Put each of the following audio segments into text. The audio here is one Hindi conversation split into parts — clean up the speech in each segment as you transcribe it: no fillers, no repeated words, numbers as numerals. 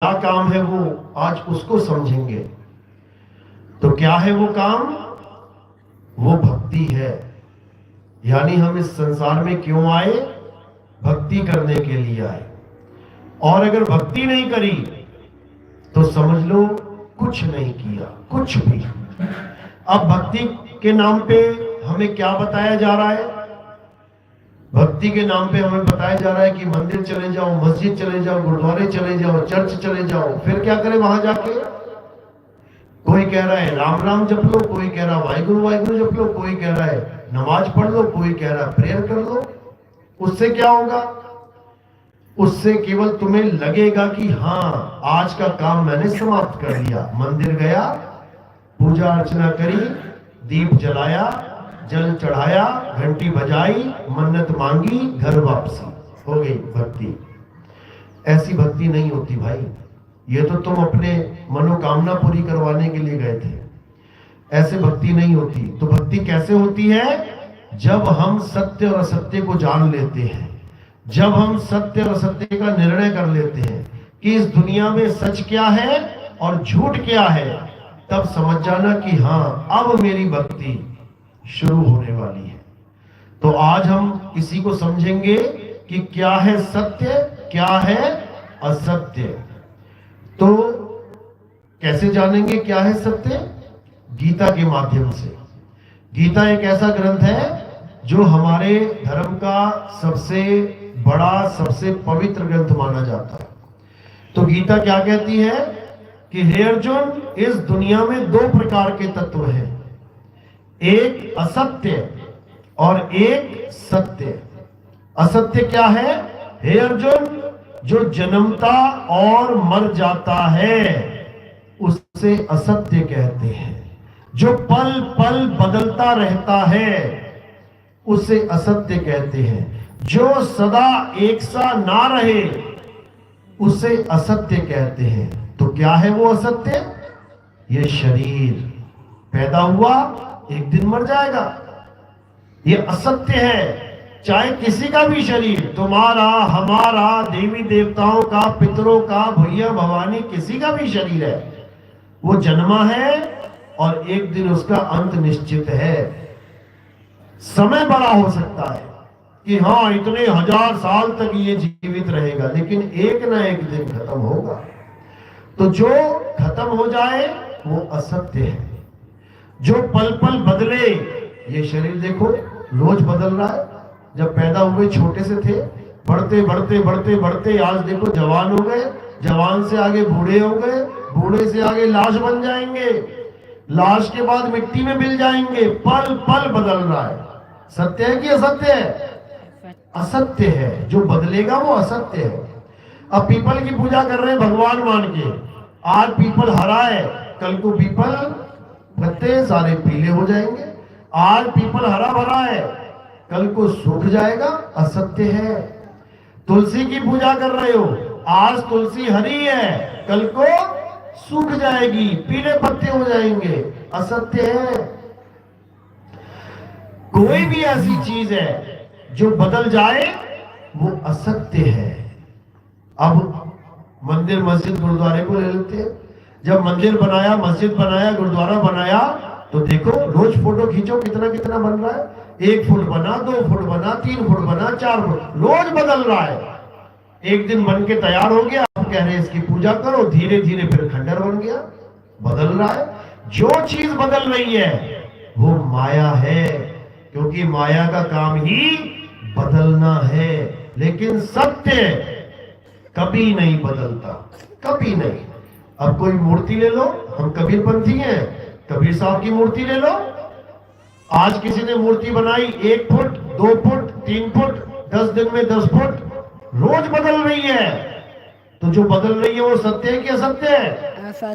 क्या काम है वो आज उसको समझेंगे। तो क्या है वो काम? वो भक्ति है। यानी हम इस संसार में क्यों आए? भक्ति करने के लिए आए। और अगर भक्ति नहीं करी तो समझ लो कुछ नहीं किया, कुछ भी। अब भक्ति के नाम पे हमें क्या बताया जा रहा है? भक्ति के नाम पे हमें बताया जा रहा है कि मंदिर चले जाओ, मस्जिद चले जाओ, गुरुद्वारे चले जाओ, चर्च चले जाओ। फिर क्या करें वहां जाके? कोई कह रहा है राम राम जप लो, कोई कह रहा है वाहिगुरु वाहिगुरु जप लो, कोई कह रहा है नमाज पढ़ लो, कोई कह रहा है प्रेयर कर लो। उससे क्या होगा? उससे केवल तुम्हें लगेगा कि हाँ आज का काम मैंने समाप्त कर लिया। मंदिर गया, पूजा अर्चना करी, दीप जलाया, जल चढ़ाया, घंटी बजाई, मन्नत मांगी, घर वापसी, हो गई भक्ति। ऐसी भक्ति नहीं होती भाई। ये तो तुम अपने मनोकामना पूरी करवाने के लिए गए थे। ऐसे भक्ति नहीं होती। तो भक्ति कैसे होती है? जब हम सत्य और असत्य को जान लेते हैं, जब हम सत्य और असत्य का निर्णय कर लेते हैं कि इस दुनिया में सच क्या है और झूठ क्या है, तब समझ जाना कि हाँ अब मेरी भक्ति शुरू होने वाली है। तो आज हम इसी को समझेंगे कि क्या है सत्य, क्या है असत्य। तो कैसे जानेंगे क्या है सत्य? गीता के माध्यम से। गीता एक ऐसा ग्रंथ है जो हमारे धर्म का सबसे बड़ा, सबसे पवित्र ग्रंथ माना जाता है। तो गीता क्या कहती है कि हे अर्जुन, इस दुनिया में दो प्रकार के तत्व हैं, एक असत्य और एक सत्य। असत्य क्या है? हे अर्जुन, जो जन्मता और मर जाता है उससे असत्य कहते हैं। जो पल पल बदलता रहता है उसे असत्य कहते हैं। जो सदा एक सा ना रहे उसे असत्य कहते हैं। तो क्या है वो असत्य? ये शरीर पैदा हुआ, एक दिन मर जाएगा, ये असत्य है। चाहे किसी का भी शरीर, तुम्हारा, हमारा, देवी देवताओं का, पितरों का, भैया भवानी, किसी का भी शरीर है, वो जन्मा है और एक दिन उसका अंत निश्चित है। समय बड़ा हो सकता है कि हाँ इतने हजार साल तक ये जीवित रहेगा, लेकिन एक ना एक दिन खत्म होगा। तो जो खत्म हो जाए वो असत्य है। जो पल पल बदले, ये शरीर देखो रोज बदल रहा है। जब पैदा हुए छोटे से थे, बढ़ते बढ़ते बढ़ते बढ़ते आज देखो जवान हो गए, जवान से आगे बूढ़े हो गए, बूढ़े से आगे लाश बन जाएंगे, लाश के बाद मिट्टी में मिल जाएंगे। पल पल बदल रहा है। सत्य है कि असत्य है? असत्य है। जो बदलेगा वो असत्य है। अब पीपल की पूजा कर रहे हैं भगवान मान के, आज पीपल हरा है, कल को पीपल पत्ते सारे पीले हो जाएंगे। आज पीपल हरा भरा है, कल को सूख जाएगा, असत्य है। तुलसी की पूजा कर रहे हो, आज तुलसी हरी है, कल को सूख जाएगी, पीले पत्ते हो जाएंगे, असत्य है। कोई भी ऐसी चीज है जो बदल जाए वो असत्य है। अब मंदिर, मस्जिद, गुरुद्वारे को ले लेते हैं। जब मंदिर बनाया, मस्जिद बनाया, गुरुद्वारा बनाया, तो देखो रोज फोटो खींचो कितना कितना बन रहा है। 1 फुट बना, 2 फुट बना, 3 फुट बना, 4 फुट, रोज बदल रहा है। एक दिन बन के तैयार हो गया, आप कह रहे हैं इसकी पूजा करो, धीरे धीरे फिर खंडर बन गया, बदल रहा है। जो चीज बदल रही है वो माया है, क्योंकि माया का काम ही बदलना है। लेकिन सत्य कभी नहीं बदलता, कभी नहीं। अब कोई मूर्ति ले लो, हम कबीरपंथी हैं, कबीर साहब की मूर्ति ले लो। आज किसी ने मूर्ति बनाई 1 फुट, 2 फुट, 3 फुट, 10 दिन में 10 फुट, रोज बदल रही है। तो जो बदल रही है वो सत्य है कि असत्य है?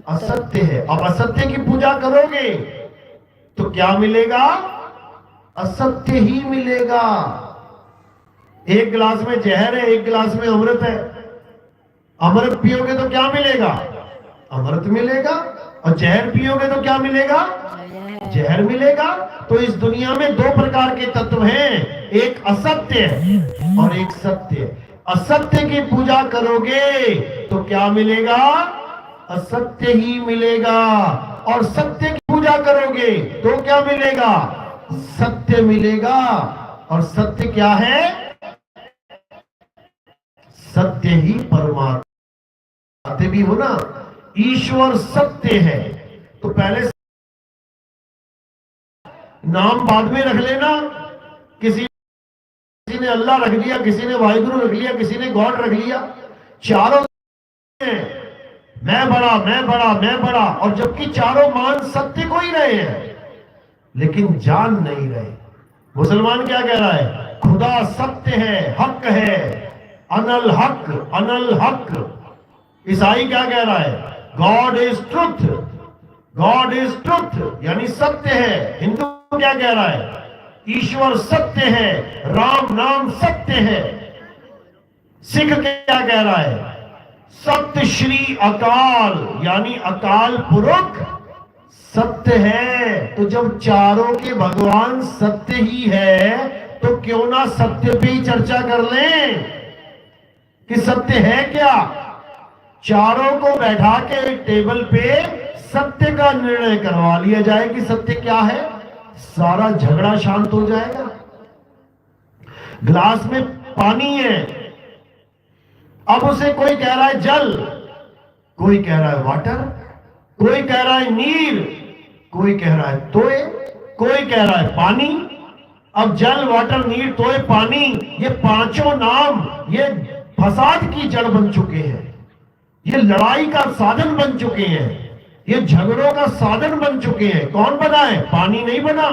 असत्य है। अब असत्य की पूजा करोगे तो क्या मिलेगा? असत्य ही मिलेगा। एक गिलास में जहर है, एक गिलास में अमृत है। अमृत पियोगे तो क्या मिलेगा? अमृत मिलेगा। और जहर पियोगे तो क्या मिलेगा? जहर मिलेगा। तो इस दुनिया में 2 प्रकार के तत्व हैं, एक असत्य और एक सत्य। असत्य की पूजा करोगे तो क्या मिलेगा? असत्य ही मिलेगा। और सत्य की पूजा करोगे तो क्या मिलेगा? सत्य मिलेगा। और सत्य क्या है? सत्य ही परमात्मा। आते भी हो ना, ईश्वर सत्य है। तो पहले नाम बाद में रख लेना। किसी ने अल्लाह रख लिया, किसी ने वाहिगुरु रख लिया, किसी ने गॉड रख लिया। चारों मैं बड़ा, मैं बड़ा, मैं बड़ा, और जबकि चारों मान सत्य को ही रहे हैं लेकिन जान नहीं रहे। मुसलमान क्या कह रहा है? खुदा सत्य है, हक है, अनल हक, अनल हक। ईसाई क्या कह रहा है? God is truth, God is truth, यानी सत्य है। हिंदू क्या कह रहा है? ईश्वर सत्य है, राम नाम सत्य है। सिख क्या कह रहा है? सत्य श्री अकाल, यानी अकाल पुरख सत्य है। तो जब चारों के भगवान सत्य ही है तो क्यों ना सत्य पे ही चर्चा कर लें कि सत्य है क्या। चारों को बैठा के एक टेबल पे सत्य का निर्णय करवा लिया जाए कि सत्य क्या है, सारा झगड़ा शांत हो जाएगा। ग्लास में पानी है, अब उसे कोई कह रहा है जल, कोई कह रहा है वाटर, कोई कह रहा है नीर, कोई कह रहा है तोय, कोई कह रहा है पानी। अब जल, वाटर, नीर, तोय, पानी, ये पांचों नाम ये फसाद की जड़ बन चुके हैं, ये लड़ाई का साधन बन चुके हैं, ये झगड़ों का साधन बन चुके हैं। कौन बना है? पानी नहीं बना।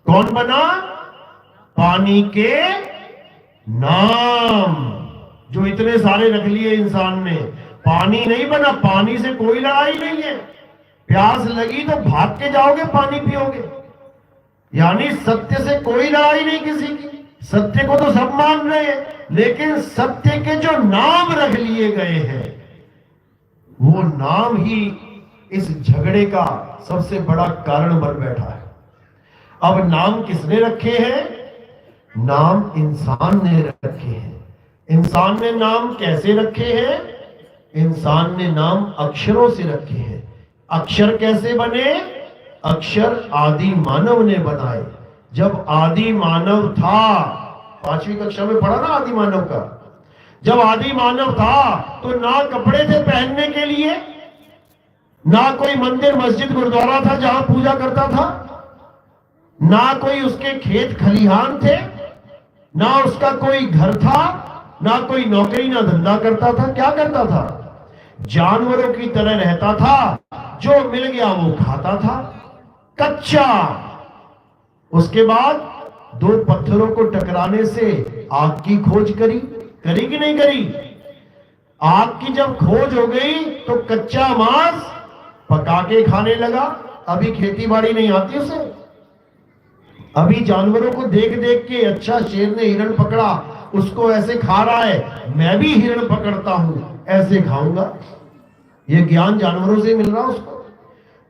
कौन बना? पानी के नाम जो इतने सारे रख लिए इंसान ने। पानी नहीं बना, पानी से कोई लड़ाई नहीं है। प्यास लगी तो भाग के जाओगे, पानी पियोगे। यानी सत्य से कोई लड़ाई नहीं किसी की। सत्य को तो सब मान रहे हैं, लेकिन सत्य के जो नाम रख लिए गए हैं वो नाम ही इस झगड़े का सबसे बड़ा कारण बन बैठा है। अब नाम किसने रखे हैं? नाम इंसान ने रखे हैं। इंसान ने नाम कैसे रखे हैं? इंसान ने नाम अक्षरों से रखे हैं। अक्षर कैसे बने? अक्षर आदि मानव ने बनाए। जब आदि मानव था, 5वीं कक्षा में पढ़ा ना आदि मानव का, जब आदि मानव था तो ना कपड़े थे पहनने के लिए, ना कोई मंदिर मस्जिद गुरुद्वारा था जहां पूजा करता था, ना कोई उसके खेत खलिहान थे, ना उसका कोई घर था, ना कोई नौकरी ना धंधा करता था। क्या करता था? जानवरों की तरह रहता था, जो मिल गया वो खाता था, कच्चा। उसके बाद 2 पत्थरों को टकराने से आग की खोज करी कि नहीं करी? आग की जब खोज हो गई तो कच्चा मांस पका के खाने लगा। अभी खेती बाड़ी नहीं आती उसे, अभी जानवरों को देख देख के, अच्छा शेर ने हिरण पकड़ा, उसको ऐसे खा रहा है, मैं भी हिरण पकड़ता हूं, ऐसे खाऊंगा। ये ज्ञान जानवरों से मिल रहा उसको।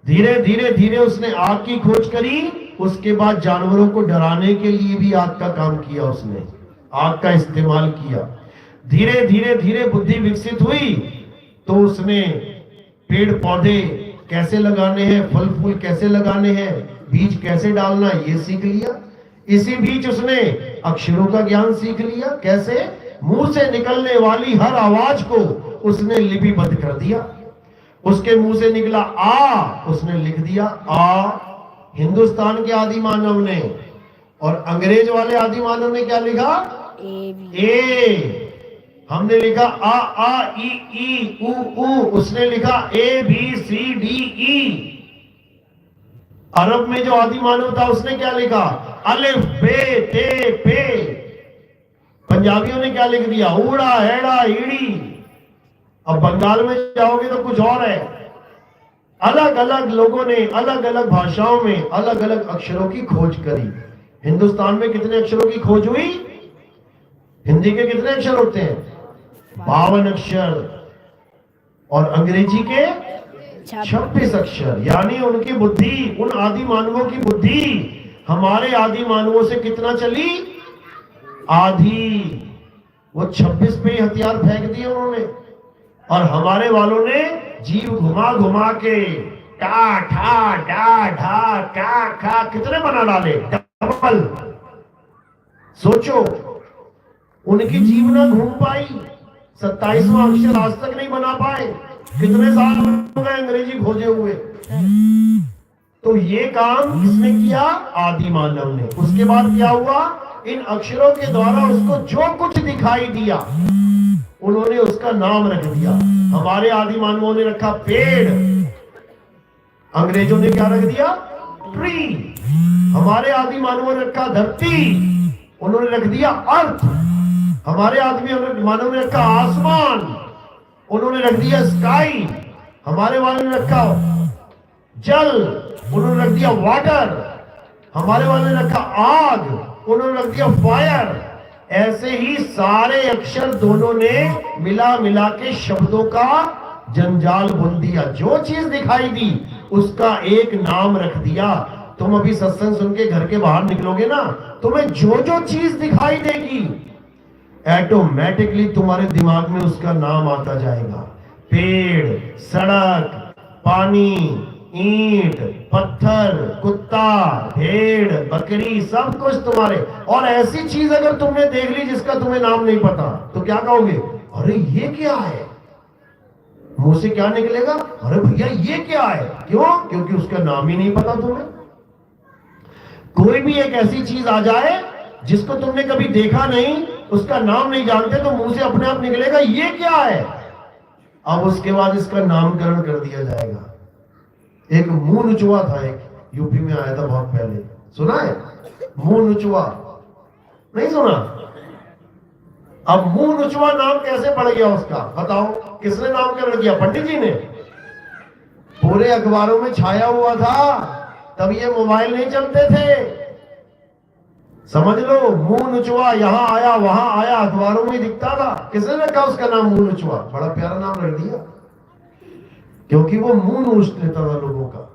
धीरे धीरे धीरे उसने आग की खोज करी। उसके बाद जानवरों को डराने के लिए भी आग का काम किया, उसने आग का इस्तेमाल किया। धीरे धीरे धीरे बुद्धि विकसित हुई तो उसने पेड़ पौधे कैसे लगाने हैं, फल फूल कैसे लगाने हैं, बीज कैसे डालना, ये सीख लिया। इसी बीच उसने अक्षरों का ज्ञान सीख लिया। कैसे? मुंह से निकलने वाली हर आवाज को उसने लिपिबद्ध कर दिया। उसके मुंह से निकला आ, उसने लिख दिया आ। हिंदुस्तान के आदि मानव ने, और अंग्रेज वाले आदि मानव ने क्या लिखा? ए। हमने लिखा आ ई ई उ ऊ, उसने लिखा A B C D E. अरब में जो आदि मानव था उसने क्या लिखा? अलिफ बे ते पे। पंजाबियों ने क्या लिख दिया? ऊड़ा हेड़ा ईड़ी। अब बंगाल में जाओगे तो कुछ और है। अलग अलग लोगों ने अलग अलग भाषाओं में अलग अलग अक्षरों की खोज करी। हिंदुस्तान में कितने अक्षरों की खोज हुई? हिंदी के कितने अक्षर होते हैं? 52 अक्षर। और अंग्रेजी के 26 अक्षर। यानी उनकी बुद्धि, उन आदि मानवों की बुद्धि हमारे आदि मानवों से कितना चली? आधी। वो 26 पे ही हथियार फेंक दिए उन्होंने, और हमारे वालों ने जीव घुमा घुमा के टा ठा डा ढा का खा कितने बना डाले, डबल। सोचो, उनकी जीव ना घूम पाई, 27वां अक्षर आज तक नहीं बना पाए, कितने साल हो गए अंग्रेजी खोजे हुए। तो ये काम किसने किया? आदि मानव ने। उसके बाद क्या हुआ? इन अक्षरों के द्वारा उसको जो कुछ दिखाई दिया उन्होंने उसका नाम रख दिया। हमारे आदि मानवों ने रखा पेड़, अंग्रेजों ने क्या रख दिया? ट्री। हमारे आदि मानवों ने रखा धरती, उन्होंने रख दिया अर्थ। हमारे आदमी मानव ने रखा आसमान, उन्होंने रख दिया स्काई। हमारे वालों ने रखा जल, उन्होंने रख दिया वाटर। हमारे वालों ने रखा आग, उन्होंने रख दिया फायर। ऐसे ही सारे अक्षर दोनों ने मिला मिला के शब्दों का जंजाल बुन दिया। जो चीज दिखाई दी उसका एक नाम रख दिया। तुम अभी सत्संग सुन के घर के बाहर निकलोगे ना, तुम्हें जो जो चीज दिखाई देगी ऑटोमेटिकली तुम्हारे दिमाग में उसका नाम आता जाएगा। पेड़, सड़क, पानी, ईंट, पत्थर, कुत्ता, भेड़, बकरी, सब कुछ तुम्हारे। और ऐसी चीज अगर तुमने देख ली जिसका तुम्हें नाम नहीं पता तो क्या कहोगे? अरे ये क्या है? मुंह से क्या निकलेगा? अरे भैया ये क्या है? क्यों? क्योंकि उसका नाम ही नहीं पता तुम्हें। कोई भी एक ऐसी चीज आ जाए जिसको तुमने कभी देखा नहीं, उसका नाम नहीं जानते, तो मुंह से अपने आप निकलेगा ये क्या है। अब उसके बाद इसका नामकरण कर दिया जाएगा। एक मुंह नुचुआ था, एक यूपी में आया था बहुत पहले, सुना है? मुंह नुचुआ नहीं सुना? अब मुंह नुचुआ नाम कैसे पड़ गया उसका? बताओ, किसने नामकरण किया? पंडित जी ने। पूरे अखबारों में छाया हुआ था, तब ये मोबाइल नहीं चलते थे। समझ लो, मुंह नुचुआ, यहां आया वहां आया, अखबारों में दिखता था। किसने रखा उसका नाम मुंह नुचुआ? बड़ा प्यारा नाम रख दिया, क्योंकि वो मुंह नोच लेता था लोगों का।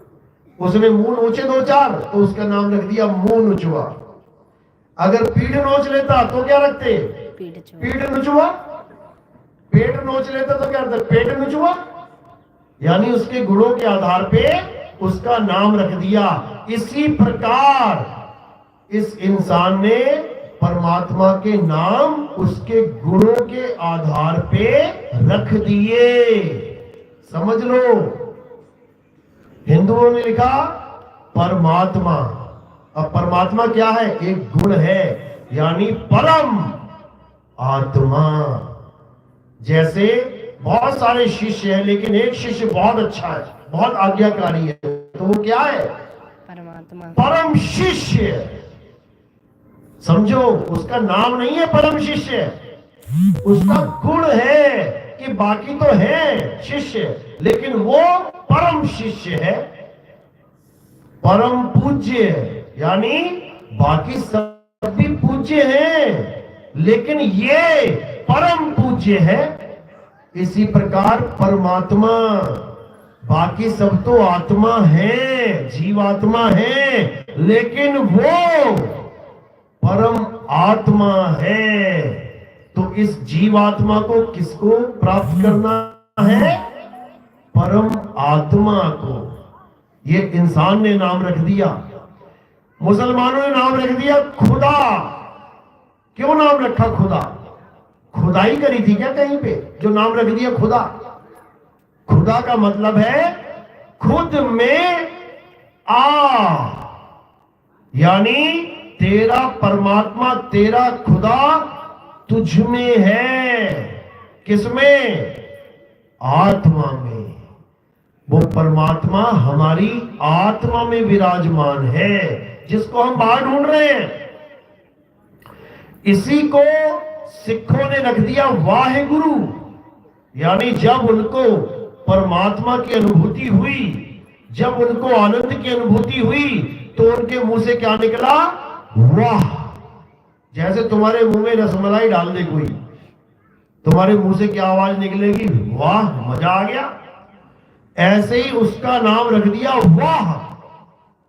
उसने मुंह नोचे दो चार तो उसका नाम रख दिया मुंह नुचुआ। अगर पीठ नोच लेता तो क्या रखते? पीठ नुचुआ। पेट नोच लेता तो क्या रखते? पेट नुचुआ। यानी उसके गुणों के आधार पे उसका नाम रख दिया। इसी प्रकार इस इंसान ने परमात्मा के नाम उसके गुणों के आधार पे रख दिए। समझ लो, हिंदुओं ने लिखा परमात्मा। अब परमात्मा क्या है? एक गुण है, यानी परम आत्मा। जैसे बहुत सारे शिष्य हैं, लेकिन एक शिष्य बहुत अच्छा है, बहुत आज्ञाकारी है, तो वो क्या है? परमात्मा, परम शिष्य। समझो, उसका नाम नहीं है परम शिष्य, उसका गुण है कि बाकी तो है शिष्य, लेकिन वो परम शिष्य है, परम पूज्य है। यानी बाकी सब भी पूज्य हैं, लेकिन ये परम पूज्य है। इसी प्रकार परमात्मा, बाकी सब तो आत्मा है, जीवात्मा है, लेकिन वो परम आत्मा है। तो इस जीवात्मा को किसको प्राप्त करना है? परम आत्मा को। ये इंसान ने नाम रख दिया, मुसलमानों ने नाम रख दिया खुदा। क्यों नाम रखा खुदा? खुदाई करी थी क्या कहीं पे जो नाम रख दिया खुदा? खुदा का मतलब है खुद में आ, यानी तेरा परमात्मा, तेरा खुदा तुझ में है। किसमें? आत्मा में। वो परमात्मा हमारी आत्मा में विराजमान है, जिसको हम बाहर ढूंढ रहे हैं। इसी को सिखों ने रख दिया वाहेगुरु। यानी जब उनको परमात्मा की अनुभूति हुई, जब उनको आनंद की अनुभूति हुई, तो उनके मुंह से क्या निकला? वाह। जैसे तुम्हारे मुंह में रसमलाई डाल दे कोई, तुम्हारे मुंह से क्या आवाज निकलेगी? वाह, मजा आ गया। ऐसे ही उसका नाम रख दिया वाह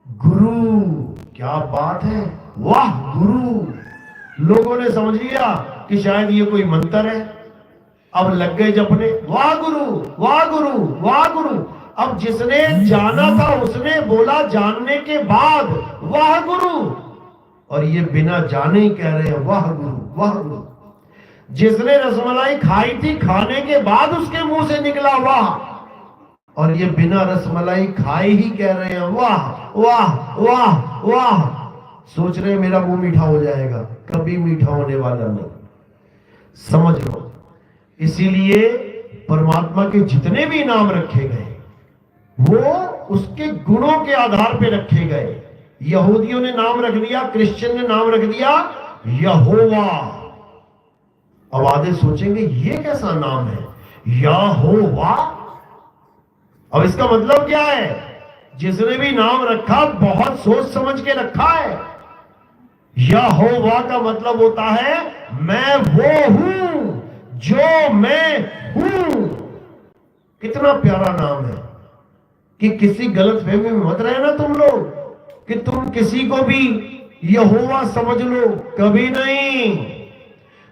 गुरु। क्या बात है, वाह गुरु। लोगों ने समझ लिया कि शायद ये कोई मंत्र है। अब लग गए जपने, वाह गुरु वाह गुरु वाह गुरु। अब जिसने जाना था उसने बोला जानने के बाद वाह गुरु, और ये बिना जाने ही कह रहे हैं वाह गुरु वाह गुरु। जिसने रसमलाई खाई थी खाने के बाद उसके मुंह से निकला वाह, और ये बिना रसमलाई खाए ही कह रहे हैं वाह वाह वाह वाह। सोच रहे हैं मेरा मुंह मीठा हो जाएगा, कभी मीठा होने वाला नहीं, समझ लो। इसीलिए परमात्मा के जितने भी नाम रखे गए वो उसके गुणों के आधार पे रखे गए। यहूदियों ने नाम रख दिया, क्रिश्चियन ने नाम रख दिया यहोवा। अब आधे सोचेंगे ये कैसा नाम है यहोवा। अब इसका मतलब क्या है? जिसने भी नाम रखा बहुत सोच समझ के रखा है। यहोवा का मतलब होता है मैं वो हूं जो मैं हूं। कितना प्यारा नाम है कि किसी गलत फहमी में मत रहना तुम लोग कि तुम किसी को भी यहोवा समझ लो, कभी नहीं।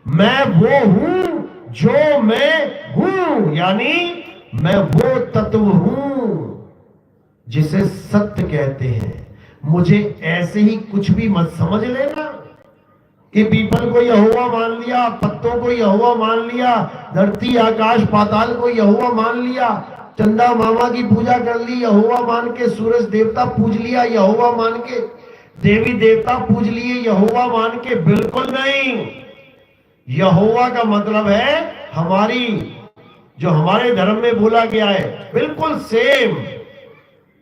मैं वो हूं जो मैं हूं, यानी मैं वो तत्व हूं जिसे सत्य कहते हैं। मुझे ऐसे ही कुछ भी मत समझ लेना कि पीपल को यहोवा मान लिया, पत्तों को यहोवा मान लिया, धरती आकाश पाताल को यहोवा मान लिया, चंदा मामा की पूजा कर ली यहोवा मान के, सूरज देवता पूज लिया यहोवा मान के, देवी देवता पूज लिए यहोवा मान के। बिल्कुल नहीं। यहोवा का मतलब है हमारी जो हमारे धर्म में बोला गया है बिल्कुल सेम,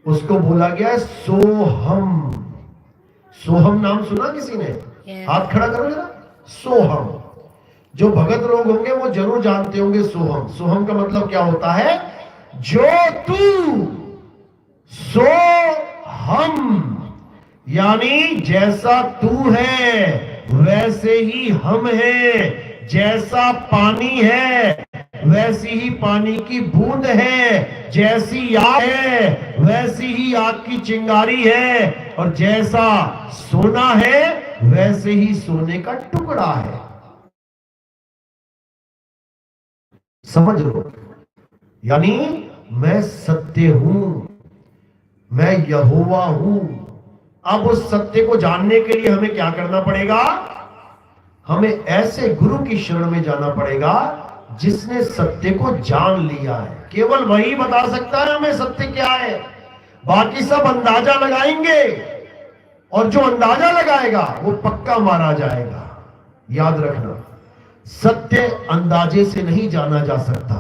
उसको बोला गया है सोहम। सोहम नाम सुना किसी ने? हाथ खड़ा करो जरा। सोहम, जो भगत लोग होंगे वो जरूर जानते होंगे सोहम। सोहम का मतलब क्या होता है? जो तू सो हम, यानी जैसा तू है वैसे ही हम हैं। जैसा पानी है वैसी ही पानी की बूंद है, जैसी आग है वैसी ही आग की चिंगारी है, और जैसा सोना है वैसे ही सोने का टुकड़ा है। समझ लो, यानी मैं सत्य हूं, मैं यहोवा हूं। अब उस सत्य को जानने के लिए हमें क्या करना पड़ेगा? हमें ऐसे गुरु की शरण में जाना पड़ेगा जिसने सत्य को जान लिया है। केवल वही बता सकता है हमें सत्य क्या है, बाकी सब अंदाजा लगाएंगे, और जो अंदाजा लगाएगा वो पक्का मारा जाएगा। याद रखना, सत्य अंदाजे से नहीं जाना जा सकता,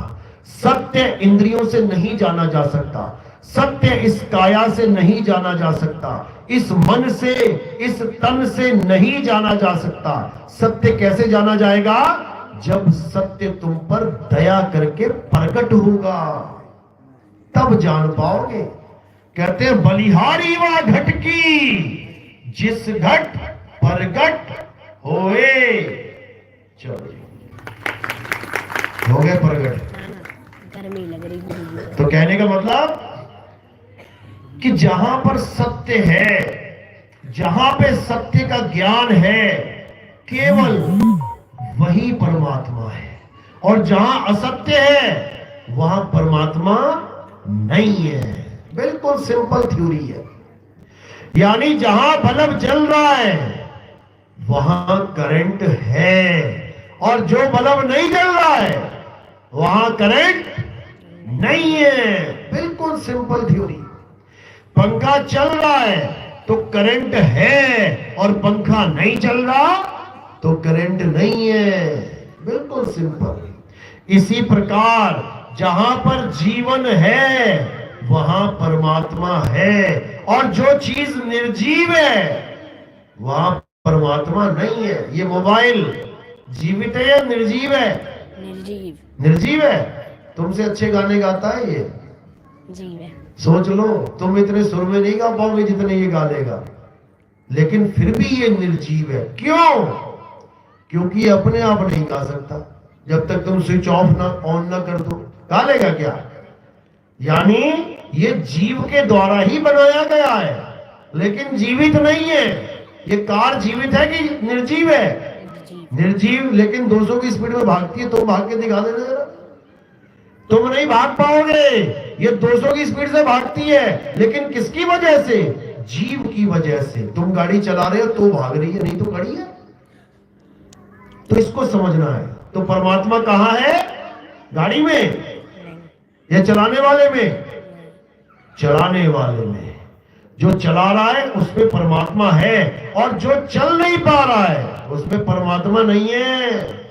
सत्य इंद्रियों से नहीं जाना जा सकता, सत्य इस काया से नहीं जाना जा सकता, इस मन से इस तन से नहीं जाना जा सकता। सत्य कैसे जाना जाएगा? जब सत्य तुम पर दया करके प्रकट होगा तब जान पाओगे। कहते हैं बलिहारी वा घट की जिस घट प्रगट होए। चलो हो गए प्रगट। गर्मी लग रही। तो कहने का मतलब कि जहां पर सत्य है, जहां पे सत्य का ज्ञान है, केवल वही परमात्मा है, और जहां असत्य है वहां परमात्मा नहीं है। बिल्कुल सिंपल थ्योरी है। यानी जहां बल्ब जल रहा है वहां करंट है, और जो बल्ब नहीं जल रहा है वहां करंट नहीं है। बिल्कुल सिंपल थ्योरी। पंखा चल रहा है तो करंट है, और पंखा नहीं चल रहा तो करंट नहीं है। बिल्कुल सिंपल। इसी प्रकार जहां पर जीवन है वहां परमात्मा है, और जो चीज निर्जीव है वहां परमात्मा नहीं है। ये मोबाइल जीवित है या निर्जीव है? निर्जीव। निर्जीव है। तुमसे अच्छे गाने गाता है ये? जीव है। सोच लो, तुम इतने सुर में नहीं गा पाओगे जितने ये गा लेगा, लेकिन फिर भी ये निर्जीव है। क्यों? क्योंकि ये अपने आप नहीं गा सकता। जब तक तुम स्विच ऑफ ना ऑन ना कर दो, गा लेगा क्या? यानी ये जीव के द्वारा ही बनाया गया है, लेकिन जीवित नहीं है। ये कार जीवित है कि निर्जीव है? निर्जीव लेकिन 200 की स्पीड में भागती है। तुम भाग के दिखा देना जरा, तुम नहीं भाग पाओगे। ये 200 की स्पीड से भागती है, लेकिन किसकी वजह से? जीव की वजह से। तुम गाड़ी चला रहे हो तो भाग रही है, नहीं तो खड़ी है। तो इसको समझना है। तो परमात्मा कहां है? गाड़ी में या चलाने वाले में? चलाने वाले में। जो चला रहा है उसमें परमात्मा है, और जो चल नहीं पा रहा है उसमें परमात्मा नहीं है।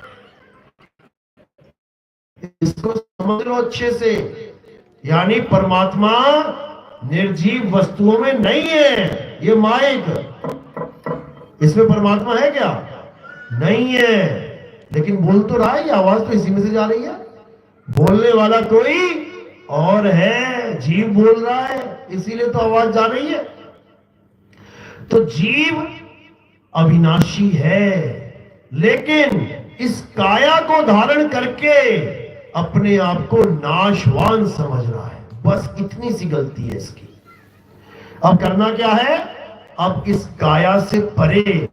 इसको समझ लो अच्छे से। यानी परमात्मा निर्जीव वस्तुओं में नहीं है। ये माइक, इसमें परमात्मा है क्या? नहीं है। लेकिन बोल तो रहा है, ये आवाज तो इसी में से जा रही है। बोलने वाला कोई और है, जीव बोल रहा है, इसीलिए तो आवाज जा रही है। तो जीव अविनाशी है, लेकिन इस काया को धारण करके अपने आप को नाशवान समझ रहा है। बस इतनी सी गलती है इसकी। अब करना क्या है? अब इस काया से परे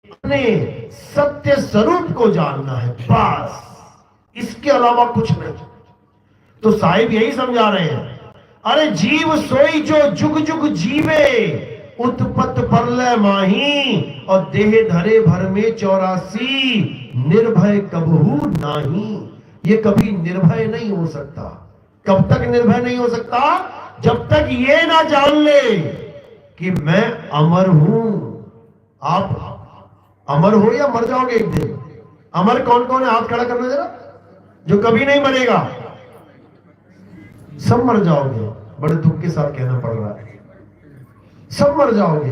अपने सत्य स्वरूप को जानना है, बस। इसके अलावा कुछ नहीं। तो साहिब यही समझा रहे हैं, अरे जीव सोई जो जुग जुग जीवे, उत्पत्त परलय माही, और देह धरे भर में 84, निर्भय कबहू नाही। ये कभी निर्भय नहीं हो सकता। कब तक निर्भय नहीं हो सकता? जब तक ये ना जान ले कि मैं अमर हूं। आप अमर हो या मर जाओगे एक दिन? अमर कौन कौन है? हाथ खड़ा करना जरा, जो कभी नहीं मरेगा। सब मर जाओगे। बड़े दुख के साथ कहना पड़ रहा है, सब मर जाओगे।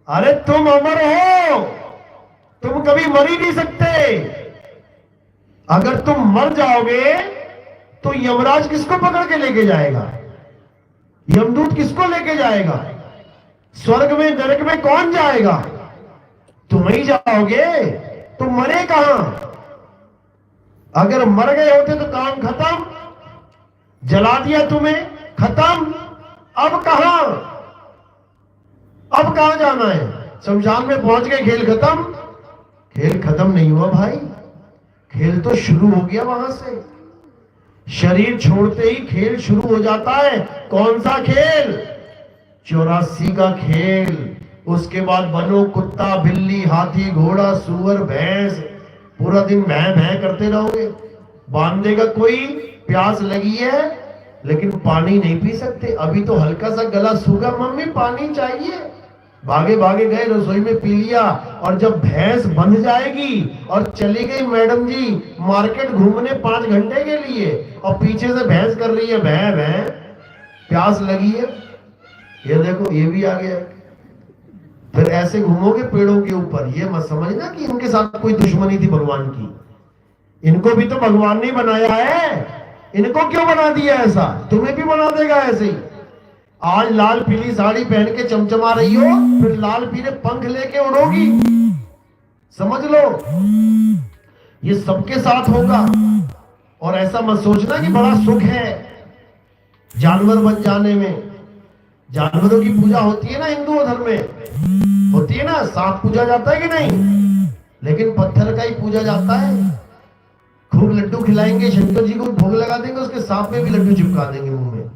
अरे तुम अमर हो, तुम कभी मर ही नहीं सकते। अगर तुम मर जाओगे तो यमराज किसको पकड़ के लेके जाएगा? यमदूत किसको लेके जाएगा? स्वर्ग में नरक में कौन जाएगा? तुम ही जाओगे। तुम मरे कहां? अगर मर गए होते तो काम खत्म, जला दिया तुम्हें, खत्म। अब कहां? अब कहां जाना है? शमशान में पहुंच गए, खेल खत्म? खेल खत्म नहीं हुआ भाई, खेल तो शुरू हो गया वहां से। शरीर छोड़ते ही खेल शुरू हो जाता है। कौन सा खेल? 84 का खेल। उसके बाद बनो कुत्ता, बिल्ली, हाथी, घोड़ा, सुअर, भैंस, पूरा दिन भैं भैं करते रहोगे। बांध देगा कोई, प्यास लगी है लेकिन पानी नहीं पी सकते। अभी तो हल्का सा गला सूखा, मम्मी पानी चाहिए, भागे भागे गए रसोई में पी लिया। और जब भैंस बंध जाएगी और चली गई मैडम जी मार्केट घूमने 5 घंटे के लिए, और पीछे से भैंस कर रही है भैं भैं, प्यास लगी है, ये देखो ये भी आ गया। फिर ऐसे घूमोगे पेड़ों के ऊपर। ये मत समझना कि इनके साथ कोई दुश्मनी थी भगवान की। इनको भी तो भगवान ने बनाया है। इनको क्यों बना दिया ऐसा? तुम्हें भी बना देगा ऐसे ही। आज लाल पीली साड़ी पहन के चमचमा रही हो, फिर लाल पीले पंख लेके उड़ोगी। समझ लो, ये सबके साथ होगा। और ऐसा मत सोचना कि बड़ा सुख है जानवर बन जाने में। जानवरों की पूजा होती है ना हिंदू धर्म में, होती है ना। सांप पूजा जाता है कि नहीं? लेकिन पत्थर का ही पूजा जाता है। खूब लड्डू खिलाएंगे, शंकर जी को भोग लगा देंगे, उसके सांप में भी लड्डू चिपका देंगे मुंह में।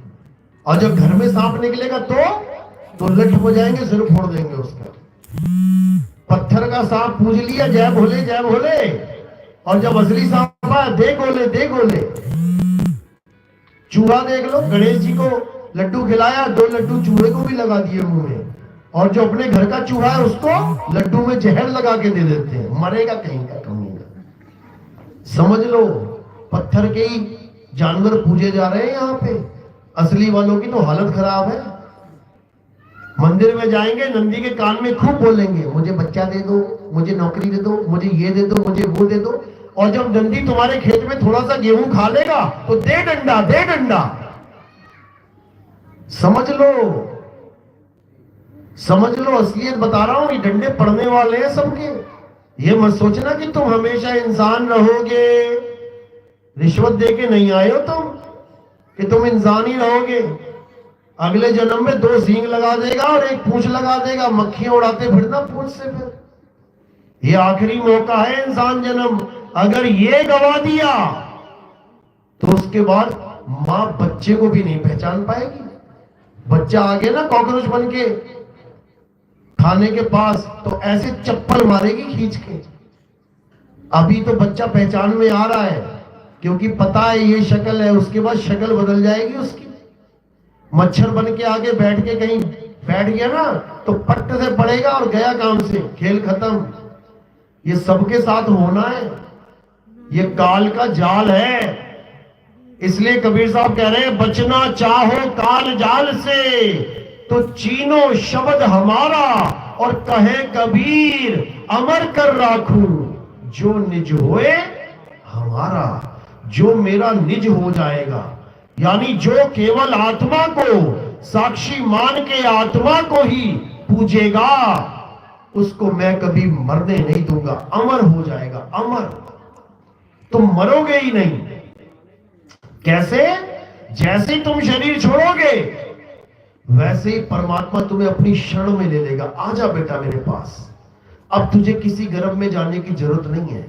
और जब घर में सांप निकलेगा तो लठ हो जाएंगे, सिर फोड़ देंगे उसका। पत्थर का सांप पूज लिया, जय भोले जय भोले। और जब असली सांप आया, दे गोले दे गोले। चूहा देख लो, गणेश जी को लड्डू खिलाया, 2 लड्डू चूहे को भी लगा दिए मुंह में। और जो अपने घर का चूहा है उसको लड्डू में जहर लगा के दे देते हैं, मरेगा कहीं का कहीं का। समझ लो, पत्थर के ही जानवर पूजे जा रहे हैं यहाँ पे। असली वालों की तो हालत खराब है। मंदिर में जाएंगे, नंदी के कान में खूब बोलेंगे, मुझे बच्चा दे दो, मुझे नौकरी दे दो, मुझे ये दे दो, मुझे वो दे दो। और जब नंदी तुम्हारे खेत में थोड़ा सा गेहूं खा लेगा तो दे डंडा दे डंडा। समझ लो, समझ लो, असलियत बता रहा हूं। ये डंडे पड़ने वाले हैं सबके। ये मत सोचना कि तुम हमेशा इंसान रहोगे। रिश्वत देके नहीं आए हो तुम कि तुम इंसान ही रहोगे। अगले जन्म में 2 सींग लगा देगा और 1 पूंछ लगा देगा, मक्खियां उड़ाते फिरना पूंछ से। फिर ये आखिरी मौका है इंसान जन्म, अगर ये गवा दिया तो उसके बाद मां बच्चे को भी नहीं पहचान पाएगी। बच्चा आगे ना कॉकरोच बन के खाने के पास, तो ऐसे चप्पल मारेगी खींच के। अभी तो बच्चा पहचान में आ रहा है क्योंकि पता है ये शक्ल है, उसके बाद शक्ल बदल जाएगी उसकी। मच्छर बन के आगे बैठ के कहीं बैठ गया ना तो पट्ट से पड़ेगा और गया काम से, खेल खत्म। ये सबके साथ होना है, ये काल का जाल है। इसलिए कबीर साहब कह रहे हैं, बचना चाहो काल जाल से तो चीनो शब्द हमारा, और कहे कबीर अमर कर राखूं जो निज होए हमारा। जो मेरा निज हो जाएगा, यानी जो केवल आत्मा को साक्षी मान के आत्मा को ही पूजेगा, उसको मैं कभी मरने नहीं दूंगा, अमर हो जाएगा। अमर, तुम मरोगे ही नहीं। कैसे? जैसे तुम शरीर छोड़ोगे वैसे ही परमात्मा तुम्हें अपनी शरण में ले लेगा। आजा बेटा मेरे पास, अब तुझे किसी गर्भ में जाने की जरूरत नहीं है।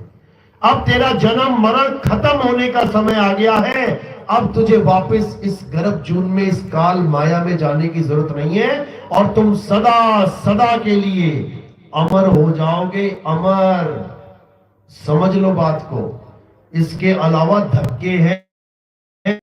अब तेरा जन्म मरण खत्म होने का समय आ गया है। अब तुझे वापस इस गर्भ जून में, इस काल माया में जाने की जरूरत नहीं है, और तुम सदा सदा के लिए अमर हो जाओगे। अमर, समझ लो बात को। इसके अलावा धक्के हैं